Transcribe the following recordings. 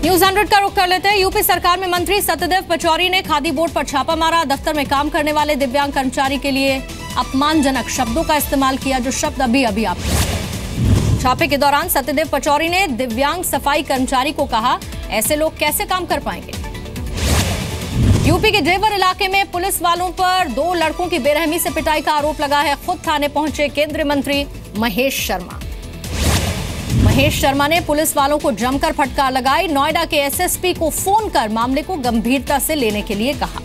News 100 का रुख कर लेते हैं। यूपी सरकार में मंत्री सत्यदेव पचौरी ने खादी बोर्ड पर छापा मारा। दफ्तर में काम करने वाले दिव्यांग कर्मचारी के लिए अपमानजनक शब्दों का इस्तेमाल किया, जो शब्द अभी आप छापे के दौरान सत्यदेव पचौरी ने दिव्यांग सफाई कर्मचारी को कहा, ऐसे लोग कैसे काम कर पाएंगे। यूपी के जेवर इलाके में पुलिस वालों पर 2 लड़कों की बेरहमी से पिटाई का आरोप लगा है। खुद थाने पहुंचे केंद्रीय मंत्री महेश शर्मा। महेश शर्मा ने पुलिस वालों को जमकर फटकार लगाई। नोएडा के एसएसपी को फोन कर मामले को गंभीरता से लेने के लिए कहा।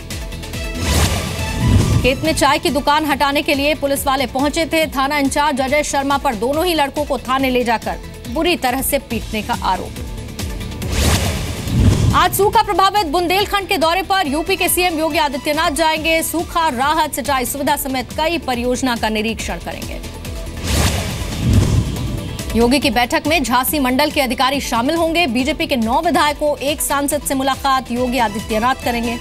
खेत में चाय की दुकान हटाने के लिए पुलिस वाले पहुंचे थे। थाना इंचार्ज अजय शर्मा पर दोनों ही लड़कों को थाने ले जाकर बुरी तरह से पीटने का आरोप। आज सूखा प्रभावित बुंदेलखंड के दौरे पर यूपी के सीएम योगी आदित्यनाथ जाएंगे। सूखा राहत सिंचाई सुविधा समेत कई परियोजना का निरीक्षण करेंगे। योगी की बैठक में झांसी मंडल के अधिकारी शामिल होंगे। बीजेपी के 9 विधायकों, 1 सांसद से मुलाकात योगी आदित्यनाथ करेंगे।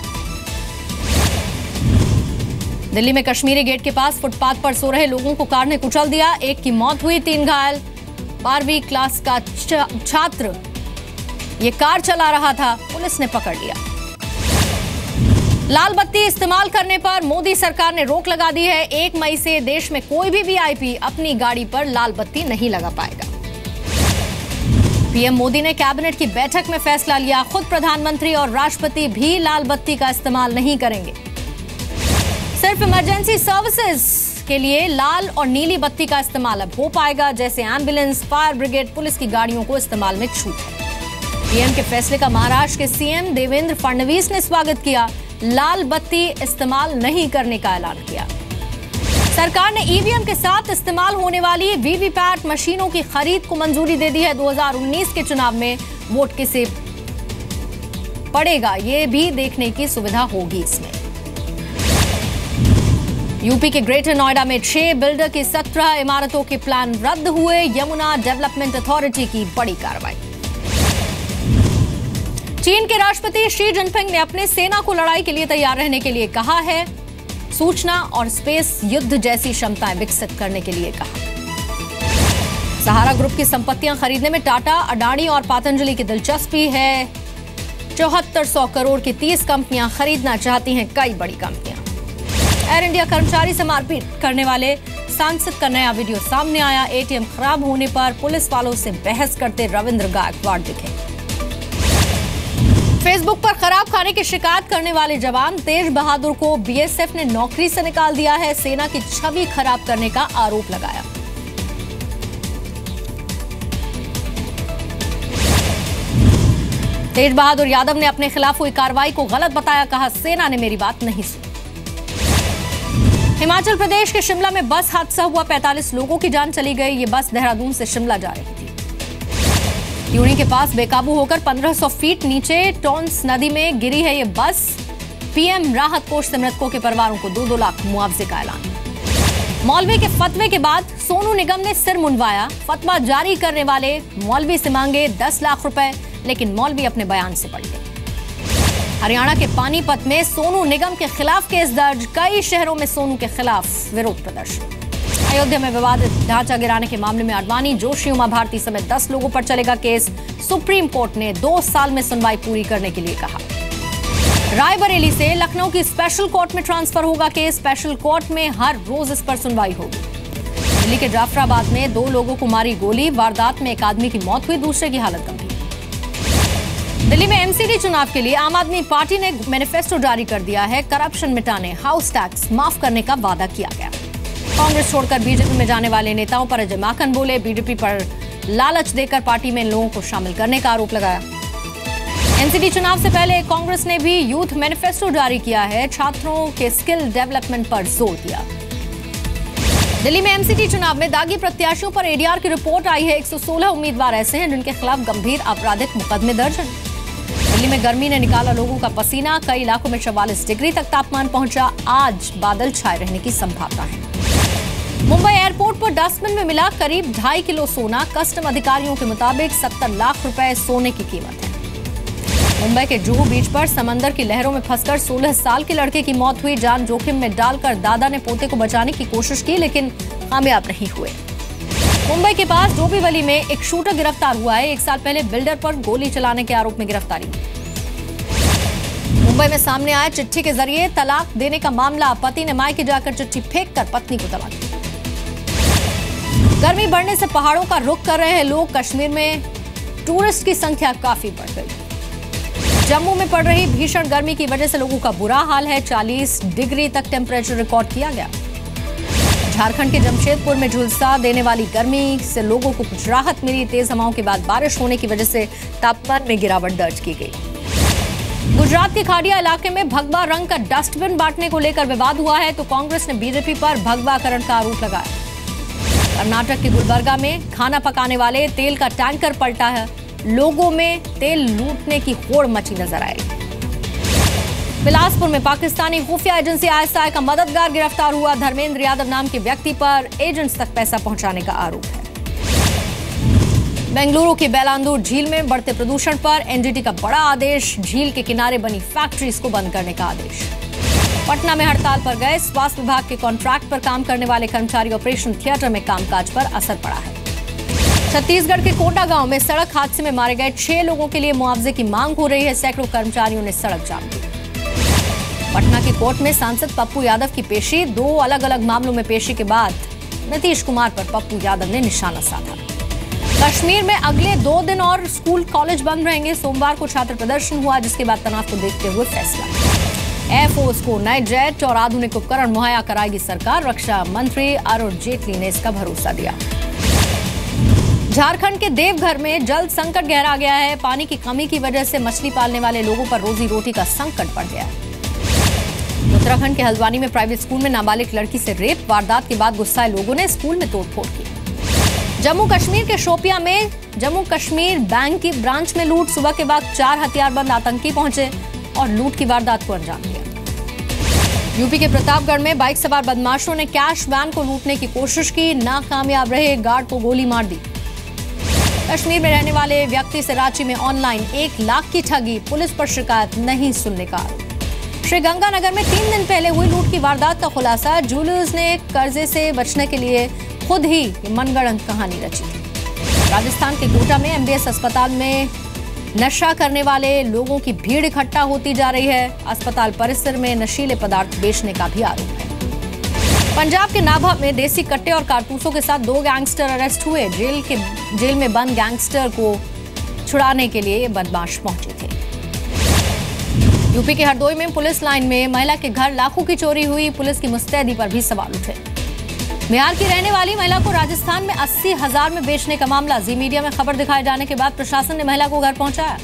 दिल्ली में कश्मीरी गेट के पास फुटपाथ पर सो रहे लोगों को कार ने कुचल दिया। 1 की मौत हुई, 3 घायल। 12वीं क्लास का छात्र ये कार चला रहा था, पुलिस ने पकड़ लिया। लाल बत्ती इस्तेमाल करने पर मोदी सरकार ने रोक लगा दी है। 1 मई से देश में कोई भी वीआईपी अपनी गाड़ी पर लाल बत्ती नहीं लगा पाएगा। पीएम मोदी ने कैबिनेट की बैठक में फैसला लिया। खुद प्रधानमंत्री और राष्ट्रपति भी लाल बत्ती का इस्तेमाल नहीं करेंगे। सिर्फ इमरजेंसी सर्विसेज के लिए लाल और नीली बत्ती का इस्तेमाल अब हो पाएगा, जैसे एम्बुलेंस, फायर ब्रिगेड, पुलिस की गाड़ियों को इस्तेमाल में छूट है। पीएम के फैसले का महाराष्ट्र के सीएम देवेंद्र फडणवीस ने स्वागत किया। लाल बत्ती इस्तेमाल नहीं करने का ऐलान किया। सरकार ने ईवीएम के साथ इस्तेमाल होने वाली वीवीपैट मशीनों की खरीद को मंजूरी दे दी है। 2019 के चुनाव में वोट किसे पड़ेगा, ये भी देखने की सुविधा होगी इसमें। यूपी के ग्रेटर नोएडा में 6 बिल्डर की 17 इमारतों के प्लान रद्द हुए। यमुना डेवलपमेंट अथॉरिटी की बड़ी कार्रवाई। चीन के राष्ट्रपति शी जिनपिंग ने अपने सेना को लड़ाई के लिए तैयार रहने के लिए कहा है। सूचना और स्पेस युद्ध जैसी क्षमताएं विकसित करने के लिए कहा। सहारा ग्रुप की संपत्तियां खरीदने में टाटा, अडानी और पतंजलि की दिलचस्पी है। 7400 करोड़ की 30 कंपनियां खरीदना चाहती हैं कई बड़ी कंपनियां। एयर इंडिया कर्मचारी से मारपीट करने वाले सांसद का नया वीडियो सामने आया। एटीएम खराब होने पर पुलिस वालों से बहस करते रविंद्र गायकवाड़ दिखे। फेसबुक पर खराब खाने की शिकायत करने वाले जवान तेज बहादुर को बीएसएफ ने नौकरी से निकाल दिया है। सेना की छवि खराब करने का आरोप लगाया। तेज बहादुर यादव ने अपने खिलाफ हुई कार्रवाई को गलत बताया। कहा, सेना ने मेरी बात नहीं सुनी। हिमाचल प्रदेश के शिमला में बस हादसा हुआ। 45 लोगों की जान चली गई। ये बस देहरादून से शिमला जा रही थी। ट्यूनी के पास बेकाबू होकर 1500 फीट नीचे टॉन्स नदी में गिरी है ये बस। पीएम राहत कोष से मृतकों के परिवारों को 2-2 लाख मुआवजे का ऐलान। मौलवी के फतवे के बाद सोनू निगम ने सिर मुंडवाया। फतवा जारी करने वाले मौलवी से मांगे 10 लाख रुपए, लेकिन मौलवी अपने बयान से पलटे। हरियाणा के पानीपत में सोनू निगम के खिलाफ केस दर्ज। कई शहरों में सोनू के खिलाफ विरोध प्रदर्शन। अयोध्या में विवादित ढांचा गिराने के मामले में आडवाणी, जोशी, उमा भारती समेत 10 लोगों पर चलेगा केस। सुप्रीम कोर्ट ने 2 साल में सुनवाई पूरी करने के लिए कहा। रायबरेली से लखनऊ की स्पेशल कोर्ट में ट्रांसफर होगा केस। स्पेशल कोर्ट में हर रोज इस पर सुनवाई होगी। दिल्ली के जाफराबाद में 2 लोगों को मारी गोली। वारदात में एक आदमी की मौत हुई, दूसरे की हालत गंभीर। दिल्ली में एमसीडी चुनाव के लिए आम आदमी पार्टी ने मैनिफेस्टो जारी कर दिया है। करप्शन मिटाने, हाउस टैक्स माफ करने का वादा किया गया। कांग्रेस छोड़कर बीजेपी में जाने वाले नेताओं पर अजय माकन बोले। बीजेपी पर लालच देकर पार्टी में लोगों को शामिल करने का आरोप लगाया। एमसीडी चुनाव से पहले कांग्रेस ने भी यूथ मैनिफेस्टो जारी किया है। छात्रों के स्किल डेवलपमेंट पर जोर दिया। दिल्ली में एमसीडी चुनाव में दागी प्रत्याशियों पर एडीआर की रिपोर्ट आई है। 116 उम्मीदवार ऐसे हैं जिनके खिलाफ गंभीर आपराधिक मुकदमे दर्ज हैं। दिल्ली में गर्मी ने निकाला लोगों का पसीना। कई इलाकों में 44 डिग्री तक तापमान पहुंचा। आज बादल छाए रहने की संभावना है। मुंबई एयरपोर्ट पर डस्टबिन में मिला करीब 2.5 किलो सोना। कस्टम अधिकारियों के मुताबिक 70 लाख रुपए सोने की कीमत है। मुंबई के जुहू बीच पर समंदर की लहरों में फंसकर 16 साल के लड़के की मौत हुई। जान जोखिम में डालकर दादा ने पोते को बचाने की कोशिश की, लेकिन कामयाब नहीं हुए। मुंबई के पास डोंबिवली में एक शूटर गिरफ्तार हुआ है। 1 साल पहले बिल्डर पर गोली चलाने के आरोप में गिरफ्तारी। मुंबई में सामने आया चिट्ठी के जरिए तलाक देने का मामला। पति ने मायके जाकर चिट्ठी फेंककर पत्नी को तलाक दी। गर्मी बढ़ने से पहाड़ों का रुख कर रहे हैं लोग। कश्मीर में टूरिस्ट की संख्या काफी बढ़ गई। जम्मू में पड़ रही भीषण गर्मी की वजह से लोगों का बुरा हाल है। 40 डिग्री तक टेम्परेचर रिकॉर्ड किया गया। झारखंड के जमशेदपुर में झुलसा देने वाली गर्मी से लोगों को कुछ राहत मिली। तेज हवाओं के बाद बारिश होने की वजह से तापमान में गिरावट दर्ज की गई। गुजरात के खाड़िया इलाके में भगवा रंग का डस्टबिन बांटने को लेकर विवाद हुआ है तो कांग्रेस ने बीजेपी पर भगवाकरण का आरोप लगाया। कर्नाटक के गुलबर्गा में खाना पकाने वाले तेल का टैंकर पलटा है। लोगों में तेल लूटने की होड़ मची नजर आई। बिलासपुर में पाकिस्तानी खुफिया एजेंसी ISI का मददगार गिरफ्तार हुआ। धर्मेंद्र यादव नाम के व्यक्ति पर एजेंट्स तक पैसा पहुंचाने का आरोप है। बेंगलुरु की बेलांदूर झील में बढ़ते प्रदूषण पर NGT का बड़ा आदेश। झील के किनारे बनी फैक्ट्रीज को बंद करने का आदेश। पटना में हड़ताल पर गए स्वास्थ्य विभाग के कॉन्ट्रैक्ट पर काम करने वाले कर्मचारी ऑपरेशन थिएटर में कामकाज पर असर पड़ा है। छत्तीसगढ़ के कोटा गांव में सड़क हादसे में मारे गए 6 लोगों के लिए मुआवजे की मांग हो रही है। सैकड़ों कर्मचारियों ने सड़क जाम की। पटना की कोर्ट में सांसद पप्पू यादव की पेशी। 2 अलग अलग मामलों में पेशी के बाद नीतीश कुमार पर पप्पू यादव ने निशाना साधा। कश्मीर में अगले 2 दिन और स्कूल कॉलेज बंद रहेंगे। सोमवार को छात्र प्रदर्शन हुआ जिसके बाद तनाव को देखते हुए फैसला। एयरफोर्स को नए जेट और आधुनिक उपकरण मुहैया कराएगी सरकार। रक्षा मंत्री अरुण जेटली ने इसका भरोसा दिया। झारखंड के देवघर में जल संकट गहरा गया है। पानी की कमी की वजह से मछली पालने वाले लोगों पर रोजी रोटी का संकट बढ़ गया है। उत्तराखंड के हल्द्वानी में प्राइवेट स्कूल में नाबालिग लड़की से रेप। वारदात के बाद गुस्साए लोगों ने स्कूल में तोड़फोड़ की। जम्मू कश्मीर के शोपियां में जम्मू कश्मीर बैंक की ब्रांच में लूट। सुबह के बाद 4 हथियारबंद आतंकी पहुंचे और लूट की वारदात को अंजाम दिया। यूपी के प्रतापगढ़ में बाइक सवार बदमाशों ने कैश वैन को लूटने की कोशिश की। नाकामयाब रहे, गार्ड को गोली मार दी। कश्मीर में रहने वाले व्यक्ति से रांची में ऑनलाइन 1 लाख की ठगी। पुलिस पर शिकायत नहीं सुनने का आरोप। श्रीगंगानगर में 3 दिन पहले हुई लूट की वारदात का खुलासा। जूलर्स ने कर्जे से बचने के लिए खुद ही मनगढ़ंत कहानी रची। राजस्थान के कोटा में MBS अस्पताल में नशा करने वाले लोगों की भीड़ इकट्ठा होती जा रही है। अस्पताल परिसर में नशीले पदार्थ बेचने का भी आरोप है। पंजाब के नाभा में देसी कट्टे और कारतूसों के साथ 2 गैंगस्टर अरेस्ट हुए। जेल में बंद गैंगस्टर को छुड़ाने के लिए बदमाश पहुंचे थे। यूपी के हरदोई में पुलिस लाइन में महिला के घर लाखों की चोरी हुई। पुलिस की मुस्तैदी पर भी सवाल उठे। बिहार की रहने वाली महिला को राजस्थान में 80,000 में बेचने का मामला। जी मीडिया में खबर दिखाए जाने के बाद प्रशासन ने महिला को घर पहुंचाया।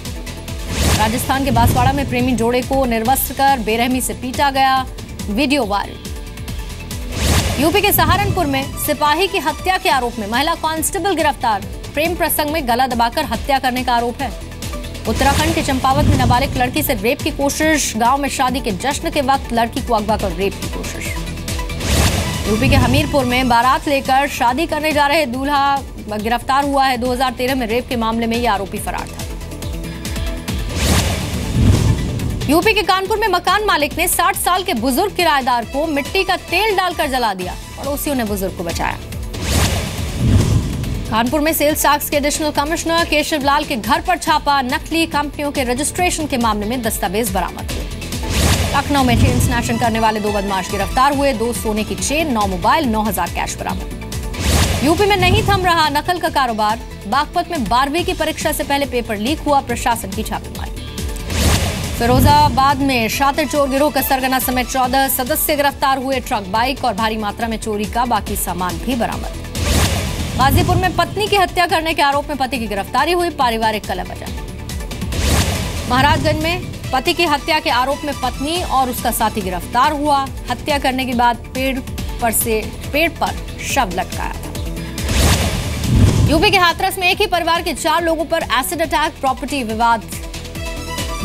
राजस्थान के बांसवाड़ा में प्रेमी जोड़े को निर्वस्त्र कर बेरहमी से पीटा गया। Video viral. यूपी के सहारनपुर में सिपाही की हत्या के आरोप में महिला कांस्टेबल गिरफ्तार। प्रेम प्रसंग में गला दबाकर हत्या करने का आरोप है। उत्तराखंड के चंपावत में नाबालिग लड़की से रेप की कोशिश। गांव में शादी के जश्न के वक्त लड़की को अगवा कर रेप की कोशिश। यूपी के हमीरपुर में बारात लेकर शादी करने जा रहे दूल्हा गिरफ्तार हुआ है। 2013 में रेप के मामले में यह आरोपी फरार था। यूपी के कानपुर में मकान मालिक ने 60 साल के बुजुर्ग किराएदार को मिट्टी का तेल डालकर जला दिया। पड़ोसियों ने बुजुर्ग को बचाया। कानपुर में सेल्स टैक्स के एडिशनल कमिश्नर केशव लाल के घर पर छापा। नकली कंपनियों के रजिस्ट्रेशन के मामले में दस्तावेज बरामद हुए। लखनऊ में चेन स्नैचिंग करने वाले 2 बदमाश गिरफ्तार हुए। 2 सोने की चेन, 9 मोबाइल, 9,000 कैश बरामद। यूपी में नहीं थम रहा नकल का कारोबार। बागपत में 12वीं की परीक्षा से पहले पेपर लीक हुआ। प्रशासन की छापेमारी। फिरोजाबाद में शातिर चोर गिरोह का सरगना समेत 14 सदस्य गिरफ्तार हुए। ट्रक, बाइक और भारी मात्रा में चोरी का बाकी सामान भी बरामद। गाजीपुर में पत्नी की हत्या करने के आरोप में पति की गिरफ्तारी हुई। पारिवारिक कलह बजा। महाराजगंज में पति की हत्या के आरोप में पत्नी और उसका साथी गिरफ्तार हुआ। हत्या करने के बाद पेड़ पर शव लटकाया था। यूपी के हाथरस में एक ही परिवार के 4 लोगों पर एसिड अटैक। प्रॉपर्टी विवाद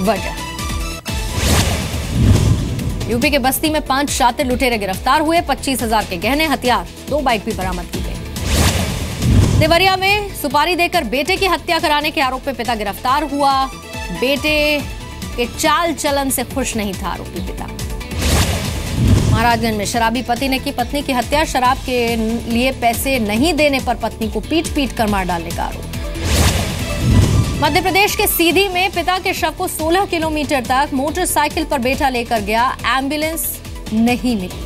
वजह। यूपी के बस्ती में 5 शातिर लुटेरे गिरफ्तार हुए। 25,000 के गहने, हथियार, 2 बाइक भी बरामद की गई। देवरिया में सुपारी देकर बेटे की हत्या कराने के आरोप में पिता गिरफ्तार हुआ। बेटे के चाल चलन से खुश नहीं था आरोपी पिता। महाराजगंज में शराबी पति ने की पत्नी की हत्या। शराब के लिए पैसे नहीं देने पर पत्नी को पीट कर मार डालने का आरोप। मध्य प्रदेश के सीधी में पिता के शव को 16 किलोमीटर तक मोटरसाइकिल पर बैठा लेकर गया, एम्बुलेंस नहीं मिली।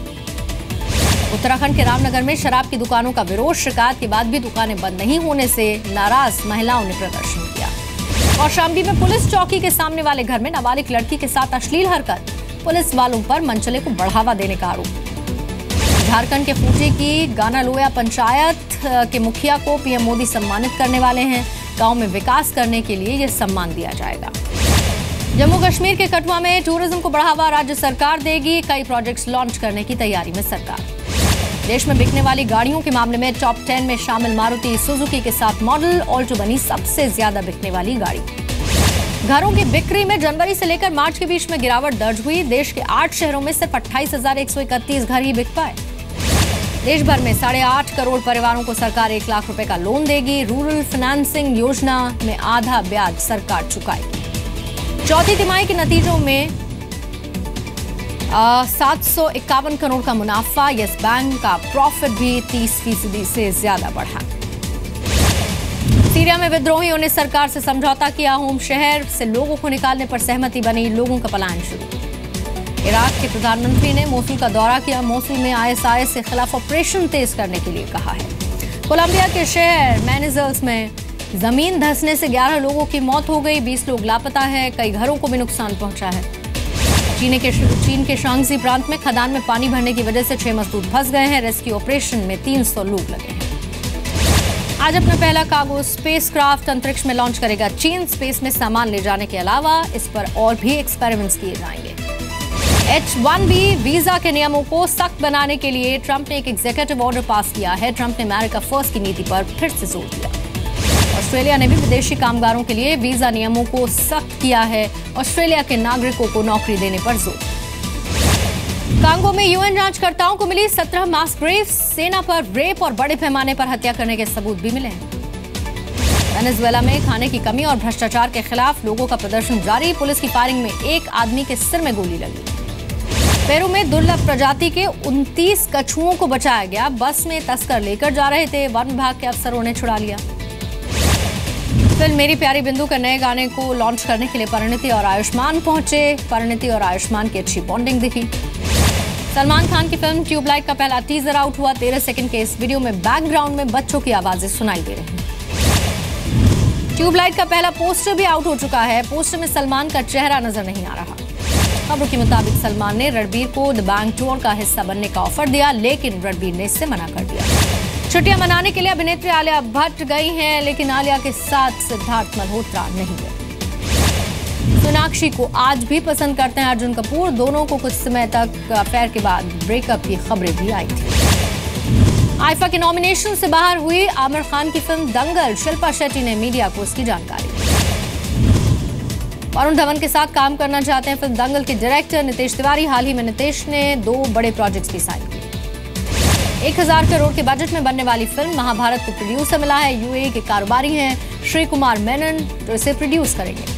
उत्तराखंड के रामनगर में शराब की दुकानों का विरोध, शिकायत के बाद भी दुकानें बंद नहीं होने से नाराज महिलाओं ने प्रदर्शन किया। और शामली में पुलिस चौकी के सामने वाले घर में नाबालिग लड़की के साथ अश्लील हरकत, पुलिस वालों पर मनचले को बढ़ावा देने का आरोप। झारखंड के खूंटी की गानालोया पंचायत के मुखिया को पीएम मोदी सम्मानित करने वाले हैं। गांव में विकास करने के लिए यह सम्मान दिया जाएगा। जम्मू कश्मीर के कठुआ में टूरिज्म को बढ़ावा राज्य सरकार देगी, कई प्रोजेक्ट्स लॉन्च करने की तैयारी में सरकार। देश में बिकने वाली गाड़ियों के मामले में टॉप 10 में शामिल मारुति सुजुकी के साथ मॉडल ऑल्टो बनी सबसे ज्यादा बिकने वाली गाड़ी। घरों की बिक्री में जनवरी से लेकर मार्च के बीच में गिरावट दर्ज हुई। देश के 8 शहरों में सिर्फ 28,131 घर ही बिक पाए। देश भर में 8.5 करोड़ परिवारों को सरकार 1 लाख रुपए का लोन देगी। रूरल फाइनेंसिंग योजना में आधा ब्याज सरकार चुकाएगी। चौथी तिमाही के नतीजों में 751 करोड़ का मुनाफा। यस बैंक का प्रॉफिट भी 30% से ज्यादा बढ़ा। सीरिया में विद्रोहियों ने सरकार से समझौता किया। होम शहर से लोगों को निकालने पर सहमति बनी, लोगों का पलायन शुरू। इराक के प्रधानमंत्री ने मोसुल का दौरा किया। मोसुल में ISIS के खिलाफ ऑपरेशन तेज करने के लिए कहा है। कोलंबिया के शहर मैनेजर्स में जमीन धंसने से 11 लोगों की मौत हो गई, 20 लोग लापता है, कई घरों को भी नुकसान पहुंचा है। चीन के शांगजी प्रांत में खदान में पानी भरने की वजह से 6 मजदूर फंस गए हैं। रेस्क्यू ऑपरेशन में 300 लोग लगे हैं। आज अपना पहला कार्गो स्पेसक्राफ्ट अंतरिक्ष में लॉन्च करेगा चीन। स्पेस में सामान ले जाने के अलावा इस पर और भी एक्सपेरिमेंट्स किए जाएंगे। H-1B वीजा के नियमों को सख्त बनाने के लिए ट्रंप ने एक एग्जीक्यूटिव ऑर्डर पास किया है। ट्रंप ने अमेरिका फर्स्ट की नीति पर फिर से जोर दिया। ऑस्ट्रेलिया ने भी विदेशी कामगारों के लिए वीजा नियमों को सख्त किया है। ऑस्ट्रेलिया के नागरिकों को नौकरी देने पर जोर। कांगो में UN जांचकर्ताओं को मिली 17 मास ग्रेव्स। सेना पर रेप और बड़े पैमाने पर हत्या करने के सबूत भी मिले हैं। वेनेजुएला में खाने की कमी और भ्रष्टाचार के खिलाफ लोगों का प्रदर्शन जारी। पुलिस की फायरिंग में एक आदमी के सिर में गोली लगी। पेरू में दुर्लभ प्रजाति के 29 कछुओं को बचाया गया। बस में तस्कर लेकर जा रहे थे, वन विभाग के अफसरों ने छुड़ा लिया। फिल्म मेरी प्यारी बिंदु के नए गाने को लॉन्च करने के लिए परिणीति और आयुष्मान पहुंचे। परिणीति और आयुष्मान की अच्छी बॉन्डिंग दिखी। सलमान खान की फिल्म ट्यूबलाइट का पहला टीजर आउट हुआ। 13 सेकंड के इस वीडियो में बैकग्राउंड में बच्चों की आवाजें सुनाई दे रही हैं। ट्यूबलाइट का पहला पोस्टर भी आउट हो चुका है। पोस्टर में सलमान का चेहरा नजर नहीं आ रहा। खबरों के मुताबिक सलमान ने रणबीर को द बैंक टूर का हिस्सा बनने का ऑफर दिया, लेकिन रणबीर ने इससे मना कर दिया। छुट्टियां मनाने के लिए अभिनेत्री आलिया भट्ट गई हैं, लेकिन आलिया के साथ सिद्धार्थ मल्होत्रा नहीं गए। सोनाक्षी को आज भी पसंद करते हैं अर्जुन कपूर। दोनों को कुछ समय तक अफेयर के बाद ब्रेकअप की खबरें भी आई थी। आईफा के नॉमिनेशन से बाहर हुई आमिर खान की फिल्म दंगल। शिल्पा शेट्टी ने मीडिया को इसकी जानकारी दी। वरुण धवन के साथ काम करना चाहते हैं फिल्म दंगल के डायरेक्टर नितेश तिवारी। हाल ही में नितेश ने 2 बड़े प्रोजेक्ट्स की साइन की। 1000 करोड़ के बजट में बनने वाली फिल्म महाभारत को प्रोड्यूसर मिला है। UAE के कारोबारी हैं श्री कुमार मेनन, जो इसे प्रोड्यूस करेंगे।